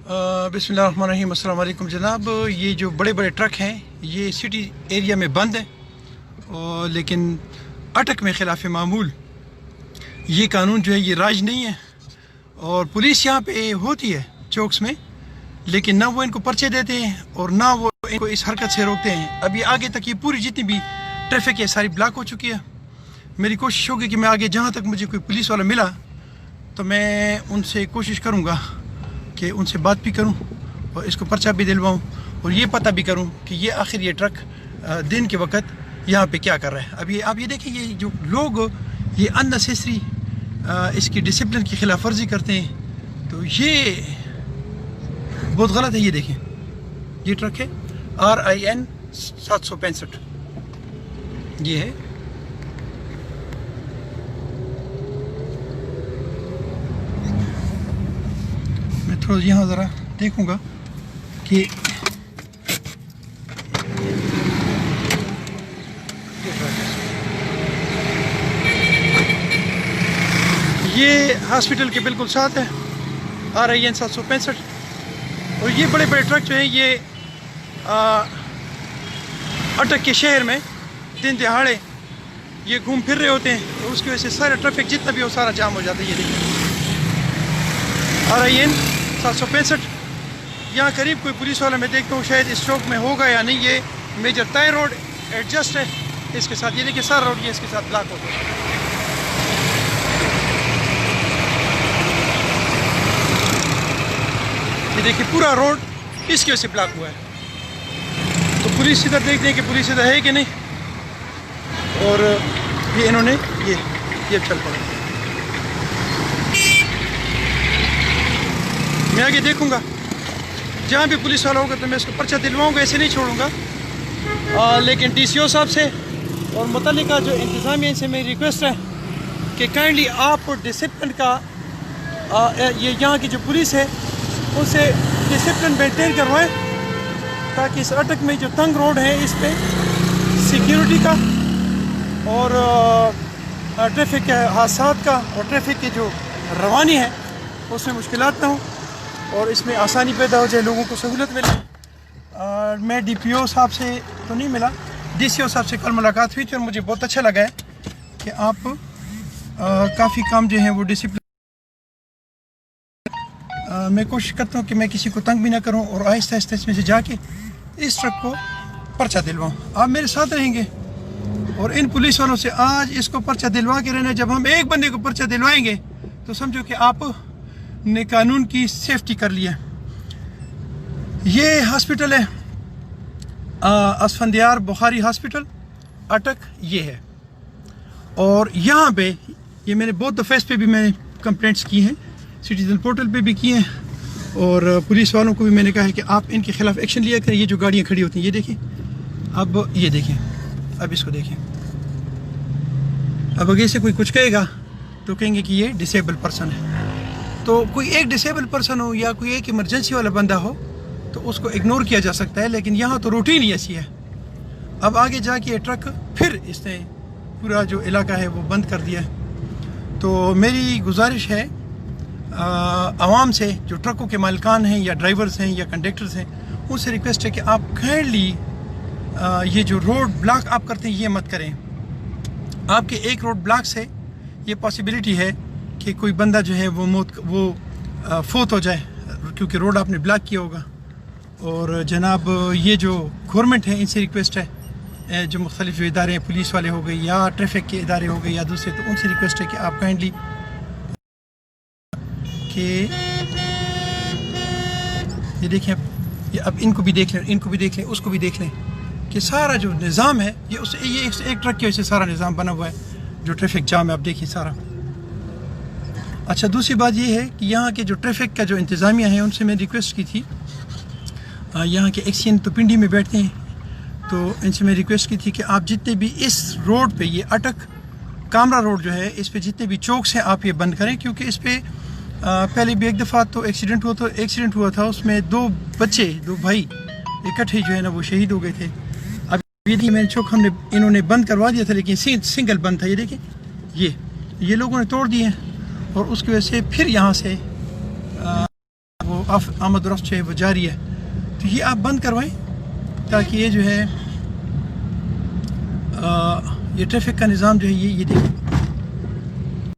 बिस्मिल्लाहिर्रहमानिर्रहीम। अस्सलाम वालेकुम जनाब। ये जो बड़े बड़े ट्रक हैं ये सिटी एरिया में बंद हैं और लेकिन अटक में खिलाफ मामूल ये कानून जो है ये राज नहीं है और पुलिस यहाँ पे होती है चौक्स में, लेकिन ना वो इनको पर्चे देते हैं और ना वो इनको इस हरकत से रोकते हैं। अभी आगे तक ये पूरी जितनी भी ट्रैफिक है सारी ब्लॉक हो चुकी है। मेरी कोशिश होगी कि मैं आगे जहाँ तक मुझे कोई पुलिस वाला मिला तो मैं उनसे कोशिश करूँगा कि उनसे बात भी करूं और इसको पर्चा भी दिलवाऊं और ये पता भी करूं कि ये आखिर ये ट्रक दिन के वक्त यहाँ पे क्या कर रहा है। अभी आप ये देखें, ये जो लोग ये अननेसेसरी इसकी डिसिप्लिन की खिलाफ वर्जी करते हैं तो ये बहुत गलत है। ये देखें, ये ट्रक है RIN 765, ये है। थोड़ा यहाँ ज़रा देखूँगा कि ये हॉस्पिटल के बिल्कुल साथ है RIN 765 और ये बड़े बड़े ट्रक जो हैं ये अटक के शहर में दिन दिहाड़े ये घूम फिर रहे होते हैं तो उसकी वजह से सारा ट्रैफिक जितना भी हो सारा जाम हो जाता है। ये देखिए RIN 765। यहाँ करीब कोई पुलिस वाला मैं देखता हूँ शायद इस चौक में होगा या नहीं। ये मेजर ताई रोड एडजस्ट है इसके साथ। ये देखिए सारा रोड ये इसके साथ ब्लॉक हो गया। ये देखिए पूरा रोड इसकी वजह से ब्लॉक हुआ है। तो पुलिस इधर देखते हैं कि पुलिस इधर है कि नहीं। और ये इन्होंने ये चल पड़ा। मैं आगे देखूंगा जहाँ भी पुलिस वाला होगा तो मैं इसको पर्चा दिलवाऊंगा, ऐसे नहीं छोड़ूंगा। लेकिन DCO साहब से और मुतल्लिका जो इंतज़ामिया से मेरी रिक्वेस्ट है कि काइंडली आप डिसिप्लिन का ये यहाँ की जो पुलिस है उसे डिसिप्लिन मेंटेन करवाएं ताकि इस अटक में जो तंग रोड है इस पर सिक्योरिटी का और ट्रैफिक के हादसा का और ट्रैफिक की जो रवानी है उसमें मुश्किलात ना हो और इसमें आसानी पैदा हो जाए, लोगों को सहूलत मिले। मैं DPO साहब से तो नहीं मिला, DCO साहब से कल मुलाकात हुई थी और मुझे बहुत अच्छा लगा है कि आप काफ़ी काम जो है वो डिसिप्लिन। मैं कोशिश करता हूँ कि मैं किसी को तंग भी ना करूँ और आहिस्ता आहिस्ता इसमें से जाके इस ट्रक को पर्चा दिलवाऊँ। आप मेरे साथ रहेंगे और इन पुलिस वालों से आज इसको पर्चा दिलवा के रहना। जब हम एक बंदे को पर्चा दिलवाएंगे तो समझो कि आप ने कानून की सेफ्टी कर लिया। ये हॉस्पिटल है असफंदियार बुखारी हॉस्पिटल अटक, ये है। और यहाँ पे ये मैंने बहुत दफ़े पे भी मैंने कंप्लेंट्स की हैं, सिटीजन पोर्टल पे भी की हैं और पुलिस वालों को भी मैंने कहा है कि आप इनके खिलाफ एक्शन लिया करें। ये जो गाड़ियाँ खड़ी होती हैं ये देखें, अब ये देखें, अब इसको देखें। अब अगर से कोई कुछ कहेगा तो कहेंगे कि ये डिसेबल पर्सन है। तो कोई एक डिसेबल पर्सन हो या कोई एक इमरजेंसी वाला बंदा हो तो उसको इग्नोर किया जा सकता है, लेकिन यहाँ तो रूटीन ही ऐसी है। अब आगे जाके ये ट्रक फिर इसने पूरा जो इलाका है वो बंद कर दिया है। तो मेरी गुजारिश है आवाम से, जो ट्रकों के मालिकान हैं या ड्राइवर्स हैं या कंडक्टर्स हैं, उनसे रिक्वेस्ट है कि आप काइंडली ये जो रोड ब्लॉक आप करते हैं ये मत करें। आपके एक रोड ब्लॉक से ये पॉसिबिलिटी है कि कोई बंदा जो है वो फोत हो जाए क्योंकि रोड आपने ब्लॉक किया होगा। और जनाब ये जो गवर्नमेंट है इनसे रिक्वेस्ट है, जो मुख्तलिफ जो इदारे हैं, पुलिस वाले हो गए या ट्रैफिक के इदारे हो गए या दूसरे, तो उनसे रिक्वेस्ट है कि आप काइंडली कि ये देखें, ये अब इनको भी देख लें, इनको भी देख लें, उसको भी देख लें कि सारा जो निज़ाम है ये एक ट्रक की वजह से सारा निज़ाम बना हुआ है। जो ट्रैफिक जाम है आप देखिए सारा। अच्छा, दूसरी बात ये है कि यहाँ के जो ट्रैफिक का जो इंतज़ामिया है उनसे मैंने रिक्वेस्ट की थी, यहाँ के एक्सीएन तो पिंडी में बैठते हैं, तो इनसे मैं रिक्वेस्ट की थी कि आप जितने भी इस रोड पे, ये अटक कामरा रोड जो है, इस पे जितने भी चौक्स हैं आप ये बंद करें क्योंकि इस पे पहले भी एक दफ़ा तो एक्सीडेंट हुआ था उसमें दो भाई इकट्ठे जो है ना वो शहीद हो गए थे। अब ये मैंने चौक इन्होंने बंद करवा दिया था लेकिन सिंगल बंद था। ये देखिए ये लोगों ने तोड़ दिए और उसकी वजह से फिर यहाँ से وہ آمد و رفت جو ہے وہ جاری ہے. تو یہ آپ بند کروائیں تاکہ یہ جو ہے یہ ٹریفک کا نظام جو ہے یہ دیکھیں.